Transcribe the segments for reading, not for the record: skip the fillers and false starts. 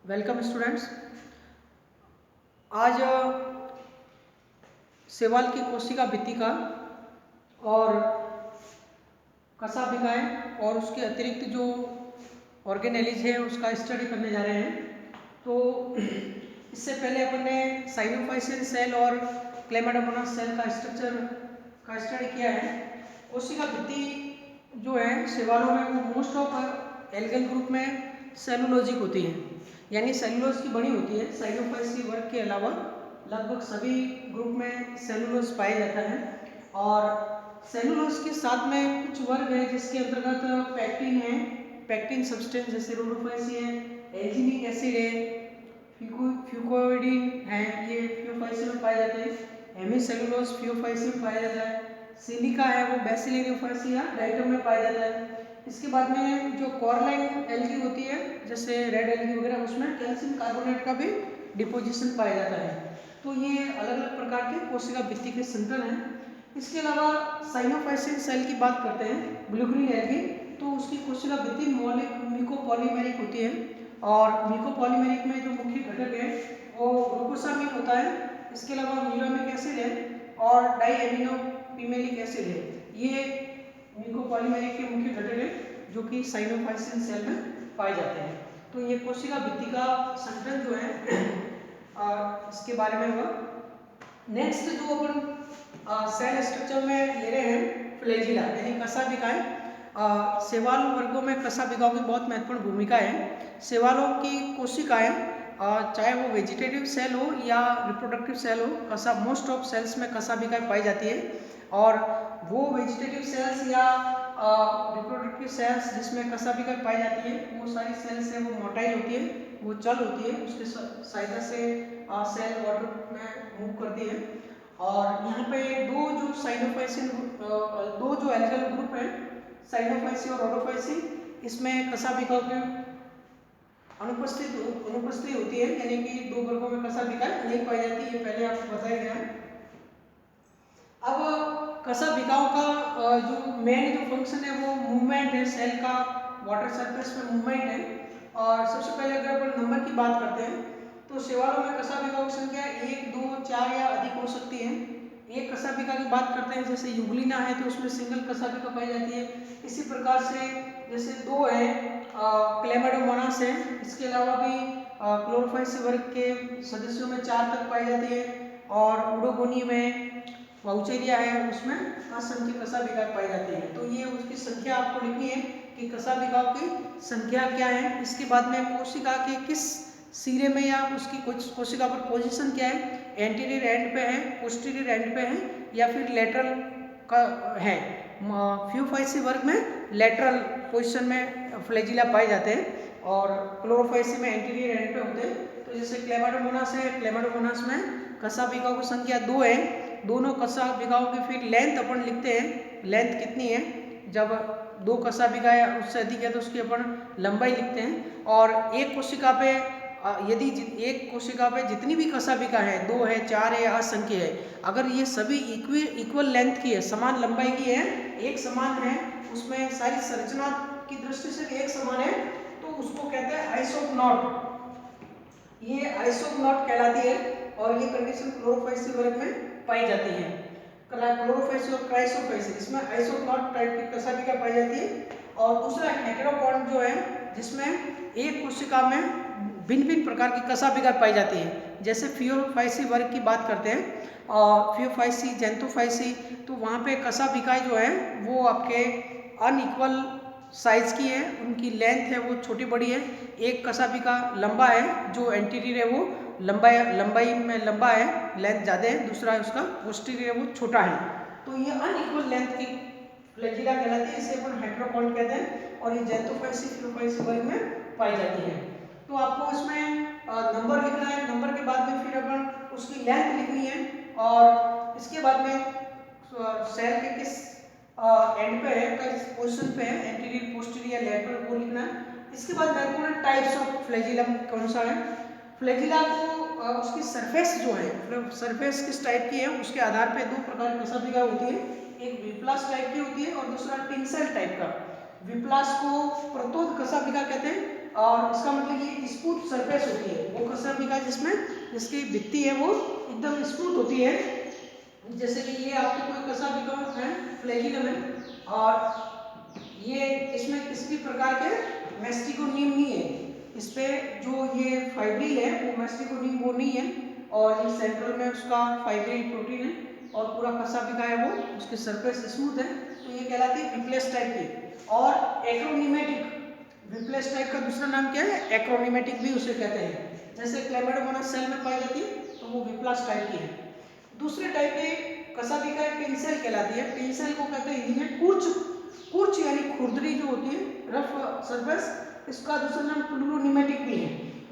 Welcome students. आज सेवाल की कोशिका भित्तिका और कशाभिकाएं और उसके अतिरिक्त जो ऑर्गेनेलिज है उसका स्टडी करने जा रहे हैं। तो इससे पहले अपन ने साइनोफाइसियन सेल और क्लेमाइडोमोनास सेल का स्ट्रक्चर का स्टडी किया है। कोशिका भित्ति जो है सेवालों में वो मोस्ट ऑफ एल्गल ग्रुप में सेलुलोजिक होती है, यानी सेलुलोज की बनी होती है। साइनोफाइसी वर्ग के अलावा लगभग सभी ग्रुप में सेलुलोज पाया जाता है। और सेलुलोज के साथ में कुछ वर्ग है जिसके अंतर्गत पैक्टिन है, पैक्टिन सब्सटेंस जैसे रोडोफाइसी है, एल्जिनिक एसिड है, फ्यूकोइडिन है, ये फ्यूफाइसी में पाए जाते हैं। हेमीसेलुलोज फ्यूफाइसी में पाया जाता है। सिलिका है वो बेसिलियोफाइसी या डाइटम में पाया जाता है। इसके बाद में जो कॉर्लाइन एल्गी होती है जैसे रेड एल्गी वगैरह, उसमें कैल्शियम कार्बोनेट का भी डिपोजिशन पाया जाता है। तो ये अलग अलग प्रकार के कोशिका भित्ति के संतन हैं। इसके अलावा साइनोफाइसियन सेल की बात करते हैं, ब्लू-ग्रीन एल्गी, तो उसकी कोशिका भित्ति म्यूकोपॉलीमेरिक होती है। और म्यूकोपॉलीमेरिक में जो मुख्य घटक है वो ग्लूकोसामिन होता है। इसके अलावा म्यूरामिक एसिड है और डाईएमिनो पिमेलिक एसिड है। ये म्यूकोपॉलीमेरिक के मुख्य घटक है जो कि साइनोफाइसियन सेल में पाए जाते हैं। तो ये कोशिका भित्ति का संतन जो है इसके बारे में हुआ। नेक्स्ट जो अपन सेल स्ट्रक्चर में ले रहे हैं फ्लैजिला यानी कशाभिकाएं। सेवाल वर्गों में कशाभिकाओं की बहुत महत्वपूर्ण भूमिका है। सेवालों की कोशिकाएं चाहे वो वेजिटेटिव सेल हो या रिप्रोडक्टिव सेल हो, मोस्ट ऑफ सेल्स में कशाभिकाएं पाई जाती है। और वो वेजिटेटिव सेल्स या रिप्रोडक्टिव सेल्स जिसमें कशाभिकाएं पाई जाती है वो सारी सेल्स है वो मोटाइल होती है, वो चल होती है, उसके सहायता से सेल वाटर में मूव करती है। और यहाँ पे दो जो एल्गल ग्रुप है साइनोफाइसी और रोडोफाइसी, इसमें कशाभिकाओं की अनुपस्थिति होती है, यानी कि दो वर्गों में कशाभिका नहीं पाई जाती, ये पहले आपको बताया गया। अब कशाभिकाओं का जो मेन जो फंक्शन है वो मूवमेंट है, सेल का वाटर सरफेस पे मूवमेंट है। और सबसे पहले अगर अपन नंबर की बात करते हैं तो सेवालों में कशाभिकाओं की संख्या 1, 2, 4 या अधिक हो सकती है। एक कशाभिका की बात करते हैं जैसे यूग्लिना है तो उसमें सिंगल कशाभिका पाई जाती है। इसी प्रकार से जैसे 2 है क्लेमाइडोमोनास है, इसके अलावा भी क्लोरोफाइसी वर्ग के सदस्यों में 4 तक पाई जाती है। और उडोगोनी में वाउचेरिया है उसमें असंख्य कशाभिका पाई जाती है। तो ये उसकी संख्या आपको लिखनी है कि कशाभिकाओं की संख्या क्या है। इसके बाद में कोशिका के किस सिरे में या उसकी कोशिका पर पोजीशन क्या है, एंटीरियर एंड पे है, पोस्टीरियर एंड पे है या फिर लेटरल का है। फ्यूफाइसी वर्ग में लेटरल पोजीशन में फ्लैजिला पाए जाते हैं और क्लोरोफाइसी में एंटीरियर एंड पे होते हैं। तो जैसे क्लेमाइडोमोनास है, क्लेमाइडोमोनास में कशाभिकाओं की संख्या 2 है। दोनों कशाभिकाओं की फिर लेंथ अपन लिखते हैं, लेंथ कितनी है, जब 2 कशाभिका या उससे अधिक है तो उसकी अपन लंबाई लिखते हैं। और एक कोशिका पे यदि एक कोशिका पे जितनी भी कशाभिका है, 2 है, 4 है, असंख्य है, अगर ये सभी इक्वल लेंथ की है, समान लंबाई की है, एक समान है, उसमें सारी संरचना की दृष्टि से एक समान है, तो उसको कहते हैं आइसोगनॉट। ये आइसोगनॉट कहलाती है और ये कंडीशन क्लोरोफाइसी वर्ग में पाई जाती है। क्लोरोफाइसी और क्राइसोफाइसी, इसमें आइसोगनॉट टाइप की कशाभिका पाई जाती है। और दूसरा हेटेरोगोन जो है जिसमें एक कोशिका में भिन्न भिन्न प्रकार की कशाभिका पाई जाती है। जैसे फियोफाइसी वर्ग की बात करते हैं और फियोफाइसी, जेंथोफाइसी, तो वहाँ पे कशाभिकाएं जो है वो आपके अनइक्वल साइज की है, उनकी लेंथ है वो छोटी बड़ी है। एक कशाभिका लंबा है, जो एंटीरियर है वो लंबाई में लंबा है, लेंथ ज़्यादा है, दूसरा उसका पोस्टीरियर है वो छोटा है। तो ये अनइक्वल लेंथ की फ्लैजिला कहलाती है, इसे अपन हेटेरोगोन कहते हैं और ये जेंथोफाइसी फियोफाइसी वर्ग में पाई जाती है। तो आपको इसमें नंबर लिखना है, नंबर के बाद में फिर अपन उसकी लेंथ लिखनी है और इसके बाद में सेल के किस एंड पे है, किस पोजीशन पे है, एंटीरियर, पोस्टीरियर, लेटरल, वो लिखना है। इसके बाद महत्वपूर्ण टाइप्स ऑफ फ्लैजिलम कौन सा है। फ्लैजिला को उसकी सरफेस जो है, सरफेस किस टाइप की है उसके आधार पे 2 प्रकार की कशाभिका होती है। एक विप्लास टाइप की होती है और दूसरा टिंसल टाइप का। विप्लास को प्रतोद कशाभिका कहते हैं और इसका मतलब ये स्मूथ सरफेस होती है वो कशाभिका जिसमें जिसकी भित्ति है वो एकदम स्मूथ होती है। जैसे कि ये आपके कोई कशाभिका है, फ्लैजिलम है, और ये इसमें किसी प्रकार के मेस्टिकोनीम नहीं है, इस पे जो ये फाइब्रिल है वो मेस्टिकोनीम वो नहीं है, और ये सेंट्रल में उसका फाइब्रिल प्रोटीन है, और पूरा कशाभिका है वो उसकी सरफेस स्मूथ है, तो ये कहलाती है विप्लेस टाइप की। और एक्रोनिमेटिक, विप्लेस टाइप का दूसरा नाम क्या है, एक्रोनिमेटिक भी उसे कहते हैं। जैसे क्लेमाइडोमोनास सेल में पाई जाती है तो वो विप्लास टाइप की है। दूसरे टाइप के कशाभिका पिंसेल कहलाती है। पिंसेल को कहते हैं हिंदी में कुर्च, कुर्च यानी खुरदरी जो होती है रफ सरफेस, इसका दूसरा नाम प्लूरोनिमेटिक भी है।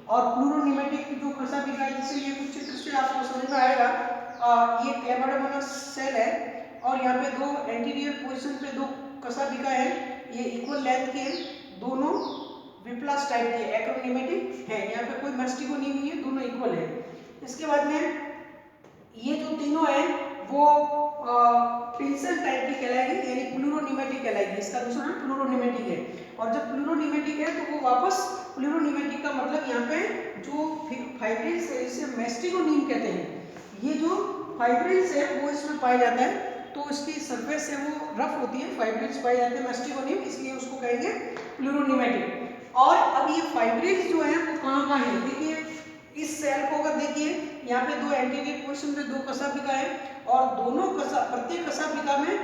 और प्लूरोनिमेटिक जो कशाभिका है, जैसे ये कुछ चित्र से आपको समझ में आएगा, ये क्लेमाइडोमोनास सेल है और यहाँ पे दो एंटीरियर पोजीशन पे दो कशाभिका है, ये इक्वल लेंथ के दोनों विप्लास टाइप के एक्रोनिमेटिक है, यहाँ पे कोई मेस्टिकोनीम नहीं है, दोनों इक्वल है। इसके बाद में ये जो तीनों है वो पिंसेल टाइप की कहलाएगी, यानी प्लूरोनिमेटिक कहलाएगी, इसका दूसरा नाम प्लूरोनिमेटिक है। और जब प्लूरोनिमेटिक है तो वो वापस प्लूरोनिमेटिक का मतलब यहाँ पे जो फाइब्रिल्स है इसे मेस्टिकोनीम कहते हैं, ये जो फाइब्रिल्स है वो इसमें पाए जाते हैं, तो इसकी सरफेस है वो रफ होती है, फाइब्रिल्स पाए जाते हैं मेस्टिकोनीम, इसलिए उसको कहेंगे प्लूरोनिमेटिक। और अब ये फाइब्रिल्स जो है वो कहाँ कहाँ है, देखिए इस सेल को अगर देखिए यहाँ पे दो एंटीरियर पोर्शन पे दो कशाभिका है, और दोनों प्रत्येक कशाभिका में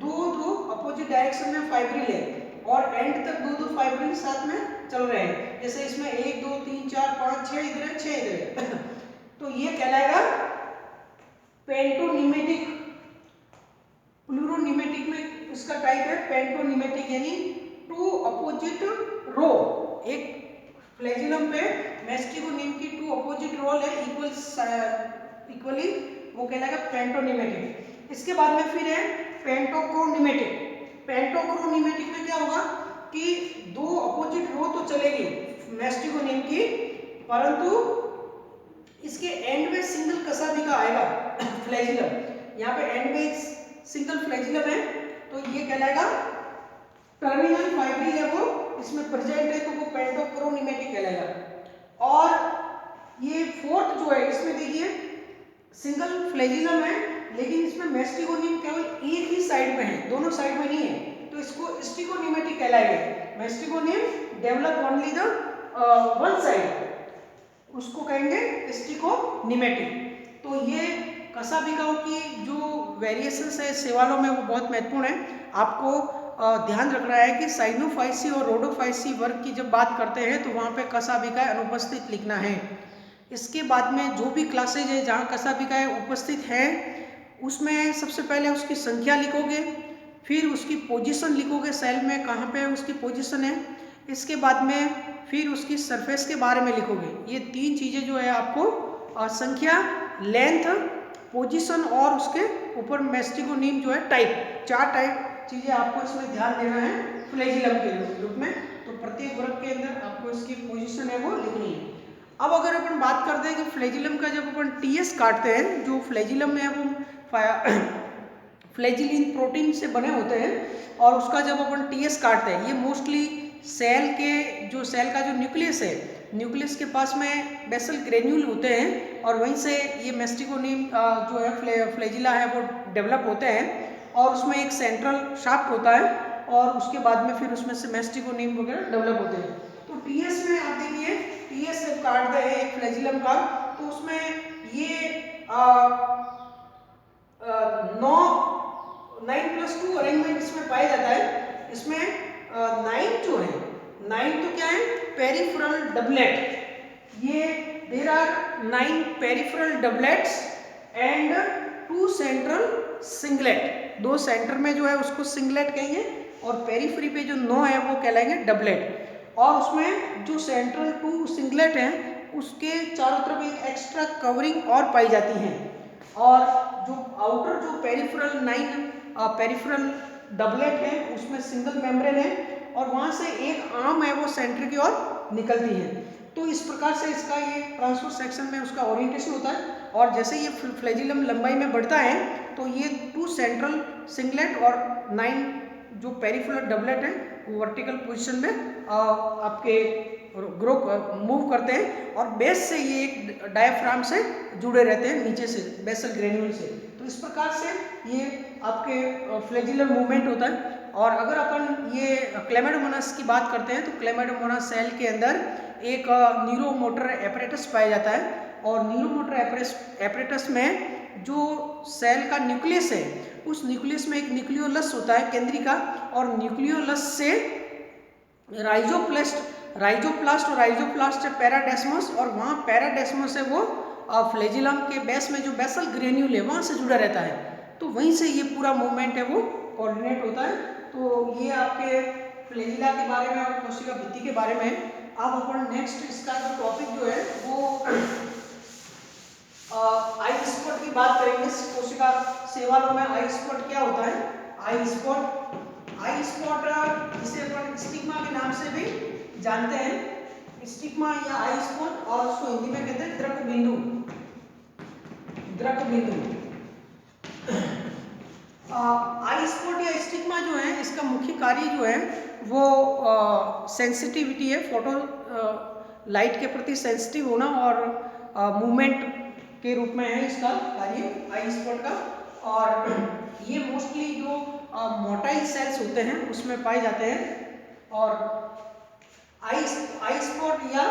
दो दो अपोजिट डायरेक्शन में फाइब्रिल है, और एंड तक दो दो फाइब्रिल साथ में चल रहे हैं। जैसे इसमें 1 2 3 4 5 6 इधर है, 6 इधर है तो ये कहलाएगा पेंटोनिमेटिक। प्लूरोनिमेटिक में इसका टाइप है पेंटोनिमेटिक, यानी टू अपोजिट रो, एक फ्लैजिलम पे मेस्टिकोनीम की टू अपोजिट रोल है इक्वली, वो कहलाएगा पेंटोनिमेटिक। इसके बाद में फिर है पेंटोक्रोनिमेटिक। पेंटोक्रोनिमेटिक में क्या होगा कि दो अपोजिट रो तो चलेगी मेस्टिकोनीम की, परंतु इसके एंड में सिंगल कशाभिका आएगा फ्लैजिलम, यहाँ पे एंड में एक सिंगल फ्लैजिलम है, तो ये कहलाएगा टर्मिनल फाइब्रिल है वो इसमें प्रेजेंट है, तो वो पेंटोक्रोनिमेटिक कहलाएगा। और ये फोर्थ जो है इसमें देखिए सिंगल फ्लैजिलम है, लेकिन इसमें मेस्टिकोनीम केवल एक ही साइड में है, दोनों साइड में नहीं है, तो इसको स्टिकोनिमेटिक कहलाएगा। मेस्टिकोनीम develop only the one side, उसको कहेंगे स्टिकोनिमेटिक। तो ये कशाभिकाओं की जो वेरिएशंस है सवालों में वो बहुत महत्वपूर्ण है। आपको ध्यान रखना है कि साइनोफाइसी और रोडोफाइसी वर्ग की जब बात करते हैं तो वहाँ पे कशाभिकाएं अनुपस्थित लिखना है। इसके बाद में जो भी क्लासेज है जहाँ कशाभिकाएं उपस्थित हैं उसमें सबसे पहले उसकी संख्या लिखोगे, फिर उसकी पोजीशन लिखोगे, सेल में कहाँ पे उसकी पोजीशन है, इसके बाद में फिर उसकी सरफेस के बारे में लिखोगे। ये तीन चीज़ें जो है आपको संख्या, लेंथ, पोजीशन और उसके ऊपर मेस्टिकोनीम जो है टाइप, चार टाइप चीज़ें आपको इसमें ध्यान देना है फ्लैजिलम के रूप में। तो प्रत्येक वर्ग के अंदर आपको इसकी पोजीशन है वो लिखनी है। अब अगर अपन बात करते हैं कि फ्लैजिलम का जब अपन टीएस काटते हैं, जो फ्लैजिलम है वो फ्लैजिलिन प्रोटीन से बने होते हैं, और उसका जब अपन टीएस काटते हैं, ये मोस्टली सेल का जो न्यूक्लियस है, न्यूक्लियस के पास में बेसल ग्रेन्यूल होते हैं, और वहीं से ये मेस्टिकोनीम जो है फ्लैजिला है वो डेवलप होते हैं, और उसमें एक सेंट्रल शाफ्ट होता है, और उसके बाद में फिर उसमें से मेस्टिकोनीम वगैरह डेवलप होते हैं। तो टीएस में आप देखिए, टीएस जब काटते हैं एक फ्लैजिलम का, तो उसमें ये 9+2 अरेंजमेंट इसमें पाया जाता है। इसमें 9 जो है, 9 तो क्या है, पेरिफेरल डबलेट। ये there are 9 peripheral doublets and 2 central singlet. 2 center में जो है उसको सिंगलेट कहेंगे, और पेरिफेरी पे जो 9 है वो कहलाएंगे डबलेट। और उसमें जो सेंट्रल 2 सिंगलेट हैं उसके चारों तरफ एक एक्स्ट्रा कवरिंग और पाई जाती है, और जो आउटर जो पेरिफेरल 9 पेरिफेरल डबलेट है उसमें सिंगल मेम्ब्रेन है, और वहाँ से एक आर्म है वो सेंटर की ओर निकलती है। तो इस प्रकार से इसका ये ट्रांसफर सेक्शन में उसका ओरिएंटेशन होता है, और जैसे ये फ्लैजिलम लंबाई में बढ़ता है तो ये 2 सेंट्रल सिंगलेट और 9 जो पेरिफेरल डबलेट है वो वर्टिकल पोजीशन में आपके ग्रो मूव करते हैं और बेस से ये एक डायफ्राम से जुड़े रहते हैं नीचे से बेसल ग्रेन्यूल से। तो इस प्रकार से ये आपके फ्लैजिलर मूवमेंट होता है। और अगर अपन ये क्लेमाइडोमोनास की बात करते हैं तो क्लेमाइडोमोनास सेल के अंदर एक न्यूरोमोटर एपरेटस पाया जाता है और न्यूरोमोटर एपरेटस में जो सेल का न्यूक्लियस है उस न्यूक्लियस में एक न्यूक्लियोलस होता है केंद्रिका और न्यूक्लियोलस से राइजोप्लास्ट और राइजोप्लास्ट है पैराडेस्मस और वहाँ पैराडेस्मस है वो फ्लैजिलम के बेस में जो बेसल ग्रेन्यूल है वहाँ से जुड़ा रहता है। तो वहीं से ये पूरा मूवमेंट है वो कोऑर्डिनेट होता है। तो ये आपके फ्लैजिला के बारे में और कोशिका भित्ति के बारे में। अब अपन नेक्स्ट इसका जो टॉपिक जो है वो आई स्पॉट की बात करेंगे। कोशिका सेवालों में आई स्पॉट क्या होता है? आई स्पॉट जिसे अपन स्टिग्मा के नाम से भी जानते हैं, स्टिग्मा या आई स्पॉट, और उसको हिंदी में कहते हैं द्रक बिंदु। आई स्पॉट या स्टिग्मा जो है इसका मुख्य कार्य जो है वो सेंसिटिविटी है, फोटो लाइट के प्रति सेंसिटिव होना और मूवमेंट के रूप में है इसका कार्य आई स्पॉट का। और ये मोस्टली जो मोटाइल सेल्स होते हैं उसमें पाए जाते हैं। और आई स्पॉट या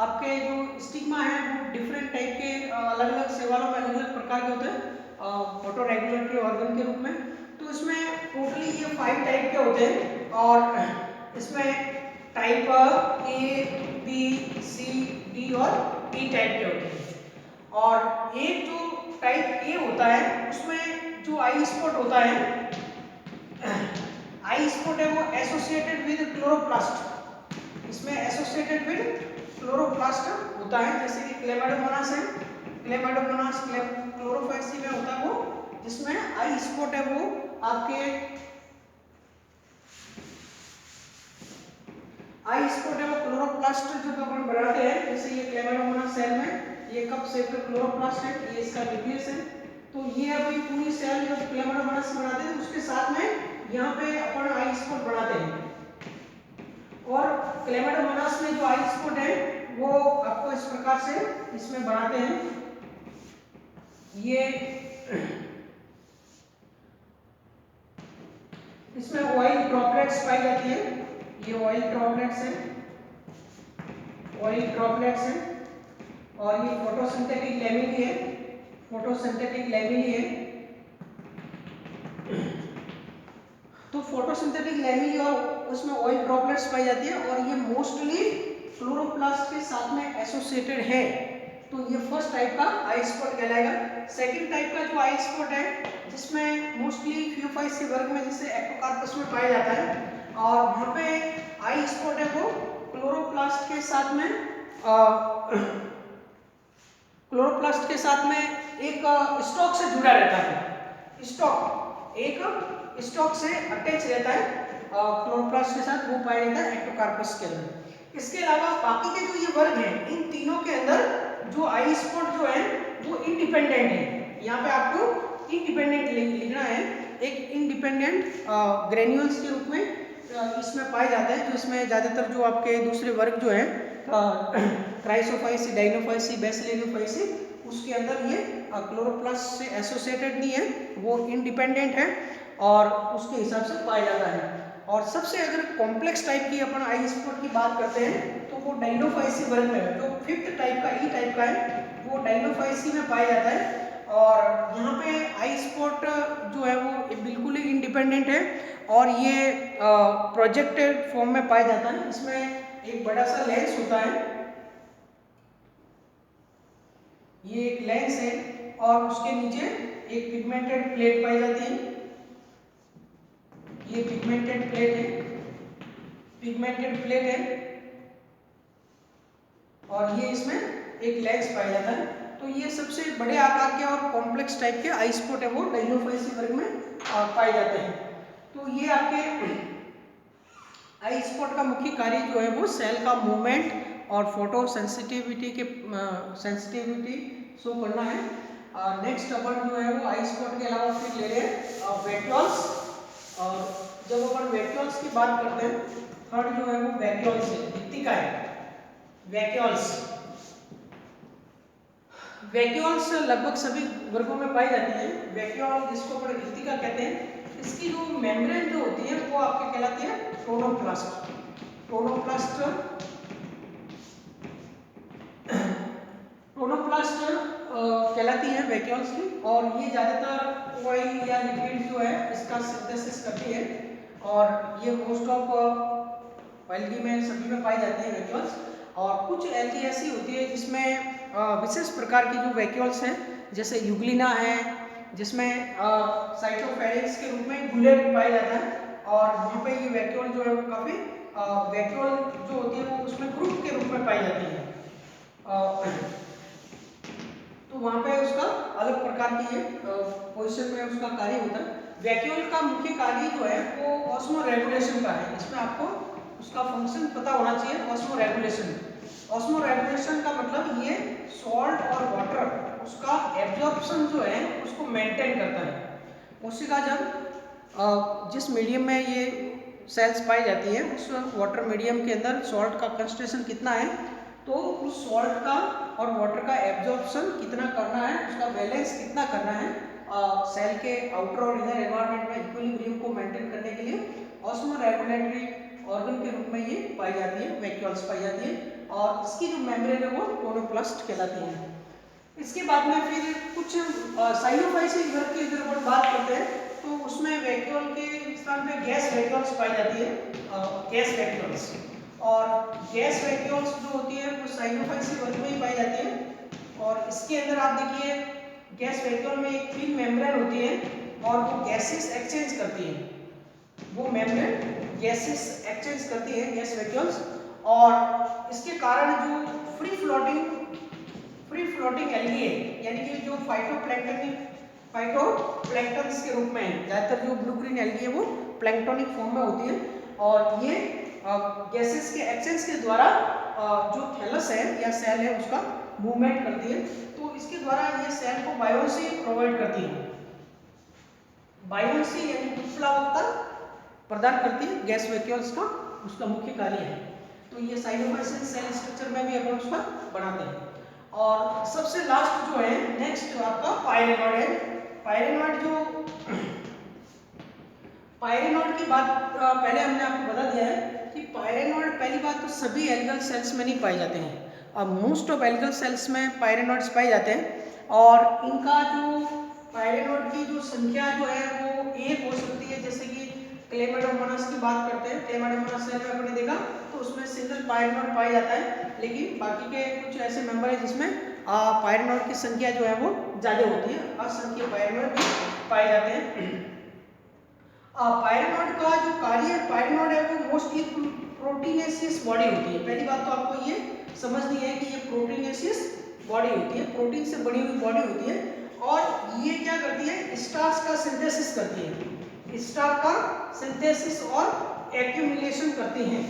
आपके जो स्टिग्मा है वो डिफरेंट टाइप के अलग अलग सेवालों में अलग अलग प्रकार के होते हैं फोटो रेगुलेटरी ऑर्गन के रूप में। तो इसमें टोटली ये 5 टाइप के होते हैं और इसमें type A, B, C, D और ई टाइप के होते हैं। और एक जो टाइप ए होता है उसमें जो आई स्पॉट होता है, आई स्पॉट है वो एसोसिएटेड विद क्लोरोप्लास्ट, इसमें एसोसिएटेड विद क्लोरोप्लास्ट होता है। जैसे कि क्लेमाइडोमोनास है, क्लेमाइडोमोनास क्लोरोफाइसी में होता है वो, जिसमें आई स्पॉट है वो आपके आई स्पॉट है वो क्लोरोप्लास्ट जो अपन बनाते हैं। जैसे ये क्लेमाइडोमोनास सेल में ये कप शेप का क्लोरोप्लास्ट है, ये इसका न्यूक्लियस है। तो ये अभी पूरी सेल जो क्लेमाइडोमोनास से बनाते हैं उसके साथ में यहाँ पे अपन आई स्पॉट बनाते हैं। और क्लेमाइडोमोनास में जो आई स्पॉट है वो आपको इस प्रकार से इसमें बनाते हैं। ये इसमें ऑयल ड्रॉपलेट्स पाई जाती है, ये ऑयल ड्रॉपलेट्स है, और ये फोटोसिंथेटिक लैमेली है, तो फोटोसिंथेटिक लैमेली और उसमें ऑयल ड्रॉपलेट्स पाई जाती है और ये मोस्टली क्लोरोप्लास्ट के साथ में एसोसिएटेड है। तो ये फर्स्ट टाइप का आई स्पॉट कहलाएगा। सेकंड टाइप का जो आई स्पॉट है जिसमें मोस्टली फियोफाइसी वर्ग में जैसे एक्टोकार्पस में पाया जाता है और वहाँ पे आई स्पॉट है वो क्लोरोप्लास्ट के साथ में एक स्टॉक से जुड़ा रहता है, स्टॉक से अटैच रहता है क्लोरोप्लास्ट के साथ, वो पाया जाता है एक्टोकार्पस के अंदर। इसके अलावा बाकी के जो ये वर्ग हैं इन तीनों के अंदर जो आई स्पॉट जो है वो इंडिपेंडेंट है। यहाँ पे आपको इंडिपेंडेंट लिखना है, एक इंडिपेंडेंट ग्रेन्यूल्स के रूप में इसमें पाए जाते हैं। जो इसमें ज़्यादातर जो आपके दूसरे वर्ग जो है क्राइसोफाइसी, डाइनोफाइसी, बेसिलियोफाइसी, उसके अंदर ये क्लोरोप्लास्ट से एसोसिएटेड नहीं है, वो इंडिपेंडेंट है और उसके हिसाब से पाया जाता है। और सबसे अगर कॉम्प्लेक्स टाइप की अपन आई स्पॉट की बात करते हैं तो वो डाइनोफाइसी वर्ग में, जो 5th टाइप का ई टाइप का है वो डाइनोफाइसी में पाया जाता है। और यहाँ पे आई स्पॉट जो है वो बिल्कुल ही इंडिपेंडेंट है और ये प्रोजेक्टेड फॉर्म में पाया जाता है। इसमें एक बड़ा सा लेंस होता है, ये एक लेंस है और उसके नीचे एक पिगमेंटेड प्लेट पाई जाती है, ये पिगमेंटेड प्लेट है और ये इसमें एक लेंस पाया जाता है। तो ये सबसे बड़े आकार के और कॉम्प्लेक्स टाइप के आई स्पॉट है वो डाइनोफाइसी वर्ग में पाए जाते हैं। तो ये आपके आई स्पॉट का मुख्य कार्य जो है वो सेल का मूवमेंट और फोटो सेंसिटिविटी शो करना है। नेक्स्ट अपन जो है वो आई स्पॉट के अलावा फिर ले रहे हैं वेट्यूल्स। और जब अपन वैक्यूल्स की बात करते हैं, थर्ड जो है वो वैक्यूल्स है, भित्तिका है, वैक्यूल्स। वैक्यूल्स लगभग सभी वर्गों में पाई जाती है। वैक्यूल जिसको अपन भित्तिका कहते हैं, इसकी जो मेम्ब्रेन जो होती है वो आपके कहलाती है क्रोनोप्लास्ट। क्रोनोप्लास्ट क्रोनोप्लास्ट कहलाती है वैक्यूल्स की, और ये ज़्यादातर ऑयल या लिक्विड जो है इसका सिंथेसिस करती है, और ये मोस्ट ऑफ एल्गी में सभी में पाई जाती है वैक्यूल्स। और कुछ एल्गी ऐसी होती है जिसमें विशेष प्रकार की जो वैक्यूल्स हैं, जैसे यूग्लिना है, जिसमें साइटोफेरिक्स के रूप में गुलेट पाया जाता है, और वहाँ पे ये वैक्यूल जो है वो काफ़ी वैक्यूल जो होती है वो उसमें ग्रुप के रूप में पाई जाती है। तो वहाँ पे उसका अलग प्रकार की पोजीशन में उसका कार्य होता है। वैक्यूल का मुख्य कार्य जो है वो ऑस्मो रेगुलेशन का है। इसमें आपको उसका फंक्शन पता होना चाहिए, ऑस्मो रेगुलेशन। ऑस्मो रेगुलेशन का मतलब ये सॉल्ट और वाटर उसका एब्जॉर्प्शन जो है उसको मेंटेन करता है। कोशिका जब जिस मीडियम में ये सेल्स पाई जाती है, उस वाटर मीडियम के अंदर सॉल्ट का कंसंट्रेशन कितना है, तो उस सॉल्ट का और वाटर का एब्जॉर्प्शन कितना करना है, उसका बैलेंस कितना करना है, सेल के आउटर और इनर एनवायरनमेंट में इक्विलिब्रियम को मेंटेन करने के लिए ऑस्मो रेगुलेटरी ऑर्गन के रूप में ये पाई जाती है, वैक्यूल्स पाई जाती है। और इसकी जो मेम्ब्रेन है वो क्रोनोप्लास्ट कहलाती है। इसके बाद में फिर कुछ साइनोफाइसिस वर्ग की अगर अपन बात करते हैं, तो उसमें वैक्यूल के स्थान पे गैस वैक्यूल्स पाई जाती है, गैस वैक्यूल्स। और गैस वैक्यूल्स जो होती है वो साइनोफाइसिस वर्ग में ही पाई जाती है। और इसके अंदर आप देखिए गैस वैक्यूल में एक थिन मेम्ब्रेन होती है, और वो गैसेस एक्सचेंज करती है, वो मेम्ब्रेन गैसेस एक्सचेंज करती है, गैस वैक्यूल्स। और इसके कारण जो फ्री फ्लोटिंग एल्गी है, यानी कि जो फाइटोप्लैंक्टन्स के रूप में है, ज़्यादातर जो ब्लू ग्रीन एल्गी है वो प्लैंक्टोनिक फॉर्म में होती है, और ये गैसेस के एक्सचेंज के द्वारा जो थैलस है या सेल है उसका मूवमेंट करती है। तो इसके द्वारा ये सेल को बायोन्सी प्रोवाइड करती है, बायोन्सी यानी उत्प्लावकता प्रदान करती है गैस वैक्यूल्स का, उसका मुख्य कार्य है। तो ये साइनोफाइसिस सेल स्ट्रक्चर में भी अपन उसका बनाते हैं। और सबसे लास्ट जो है नेक्स्ट जो आपका पायरेनॉइड है। पायरेनॉइड की बात पहले हमने आपको बता दिया है कि पायरेनॉइड पहली बात तो सभी एल्गल सेल्स में नहीं पाए जाते हैं। अब मोस्ट ऑफ एल्गल सेल्स में पायरेनॉइड्स पाए जाते हैं, और इनका जो पायरेनॉइड की जो संख्या जो है वो एक हो सकती है। जैसे कि क्लेमाइडोमोनास की बात करते हैं, क्लेमाइडोमोनास सेल में आपने देखा तो उसमें सिंगल पायरेनॉइड पाया जाता है, लेकिन बाकी के कुछ ऐसे मेंबर है जिसमें पायरेनॉइड की संख्या जो है वो ज़्यादा होती है, असंख्य पायरेनॉइड भी पाए जाते हैं। पायरेनॉइड का जो कार्य पायरेनॉइड है वो मोस्टली प्रोटीनेसियस बॉडी होती है। पहली बात तो आपको ये समझनी है कि ये प्रोटीनेसियस बॉडी होती है, प्रोटीन से बनी हुई बॉडी होती है, और ये क्या करती है, स्टार्च का सिंथेसिस करती है, स्टार्च का सिंथेसिस और एक्यूमुलेशन करती हैं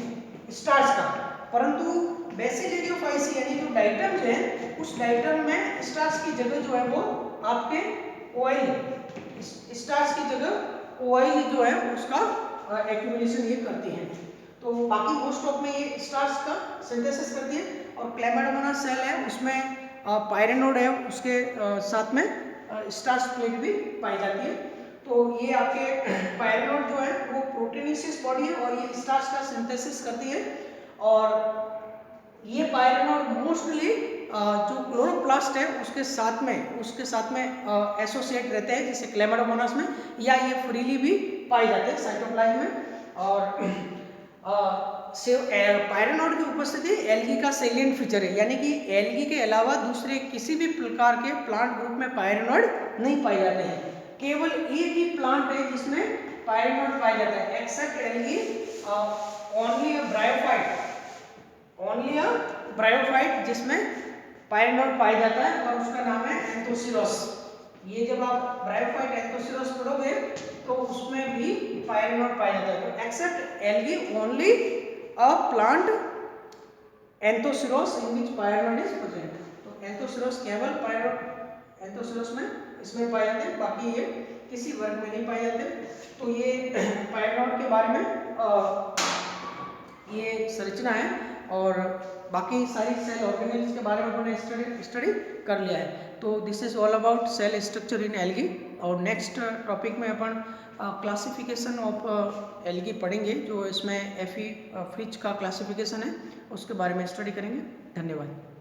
स्टार्च का। परंतु बेसिलियोफाइसी यानी जो डाइटम है, उस डाइटम में स्टार्च की जगह जो है वो आपके ऑयल, स्टार्च की जगह ऑयल जो है उसका एक्यूमुलेशन ये करती है। तो बाकी मोस्ट ऑफ में ये स्टार्च का सिंथेसिस करती है। और क्लेमाइडोमोनास सेल है उसमें पायरेनॉइड है, उसके साथ में स्टार्च प्लेट भी पाई जाती है। तो ये आपके पायरेनॉइड जो है वो प्रोटीनेसियस बॉडी है, और ये स्टार्च का सिंथेसिस करती है। और ये पायरेनॉइड मोस्टली जो क्लोरोप्लास्ट है उसके साथ में एसोसिएट रहते हैं, जैसे क्लेमाइडोमोनास में, या ये फ्रीली भी पाए जाते हैं साइटोप्लाज्म में। और पायरेनॉइड की उपस्थिति एल्गी का सेलिएंट फीचर है, यानी कि एल्गी के अलावा दूसरे किसी भी प्रकार के प्लांट ग्रुप में पायरेनॉइड नहीं पाए जाते हैं। केवल एक ही प्लांट है जिसमें पायरेनॉइड पाया जाता है, except algae, only a bryophyte जिसमें पायरेनॉइड पाया जाता है, और उसका नाम है एंथोसिरोस। ये जब आप ब्रायोफाइट एंथोसिरोस पढ़ोगे तो उसमें भी पायरेनॉइड पाया जाता है। तो except algae only a plant Anthoceros in which pyrenoid is present. तो एंथोसिरोस केवल एंथोसिरोस में इसमें पाए जाते हैं, बाकी ये किसी वर्ग में नहीं पाए जाते। तो ये पाइरोनॉट के बारे में ये संरचना है, और बाकी सारी सेल ऑर्गेनेल्स के बारे में अपने स्टडी कर लिया है। तो this is all about cell structure in algae. और नेक्स्ट टॉपिक में अपन क्लासिफिकेशन ऑफ एल्गी पढ़ेंगे, जो इसमें एफी फ्रिच का क्लासिफिकेशन है उसके बारे में स्टडी करेंगे। धन्यवाद।